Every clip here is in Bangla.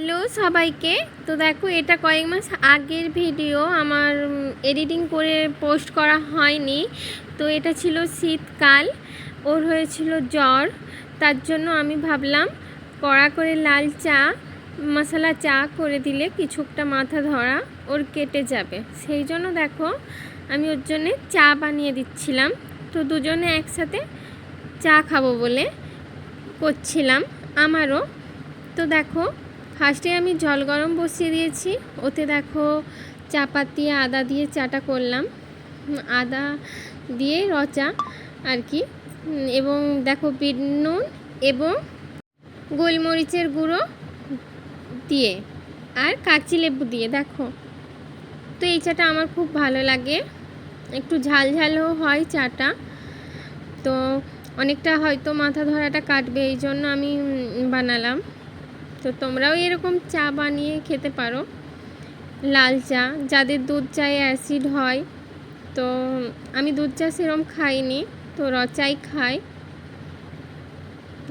হ্যালো সবাইকে। তো দেখো, এটা কয়েক মাস আগের ভিডিও, আমার এডিটিং করে পোস্ট করা হয়নি। তো এটা ছিল শীতকাল, ওর হয়েছিল জ্বর। তার জন্য আমি ভাবলাম কড়া করে লাল চা, মশলা চা করে দিলে কিছুটা মাথা ধরা ওর কেটে যাবে। সেই জন্য দেখো আমি ওর জন্যে চা বানিয়ে দিচ্ছিলাম। তো দুজনে একসাথে চা খাবো বলে করছিলাম আমারও। তো দেখো, ফার্স্টে আমি জল গরম বসিয়ে দিয়েছি, ওতে দেখো চাপাতি আদা দিয়ে চাটা করলাম, আদা দিয়ে রচা আর কি, এবং দেখো বিট নুন এবং গোলমরিচের গুঁড়ো দিয়ে আর কাঁচি লেবু দিয়ে দেখো। তো এই চাটা আমার খুব ভালো লাগে, একটু ঝাল ঝালও হয় চাটা। তো অনেকটা হয়তো মাথা ধরাটা কাটবে, এই জন্য আমি বানালাম। তো তোমরাও এরকম চা বানিয়ে খেতে পারো, লাল চা। যাদের দুধ চায়ে অ্যাসিড হয়, তো আমি দুধ চা সেরকম খাইনি, তো রচাই খাই।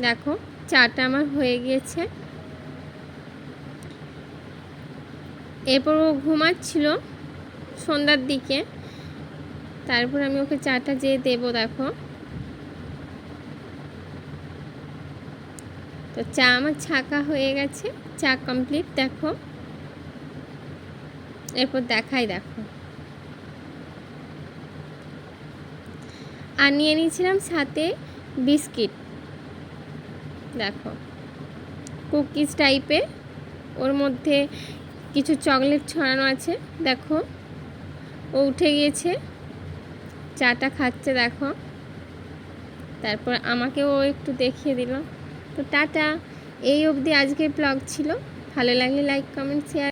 দেখো চাটা আমার হয়ে গিয়েছে। এরপর ও ঘুমাচ্ছিল সন্ধ্যার দিকে, তারপর আমি ওকে চাটা যেয়ে দেবো। দেখো, তো চা আমার ছাকা হয়ে গেছে, চা কমপ্লিট। দেখো এরপর দেখাই, দেখো আর নিয়ে নিয়েছিলাম সাথে বিস্কিট। দেখো কুকিজ টাইপের, ওর মধ্যে কিছু চকলেট ছড়ানো আছে। দেখো ও উঠে গিয়েছে, চাটা খাচ্ছে দেখো। তারপর আমাকেও একটু দেখিয়ে দিল। তো টাটা, এই অবধি আজকের ব্লগ ছিল। ভালো লাগলে লাইক, কমেন্ট, শেয়ার।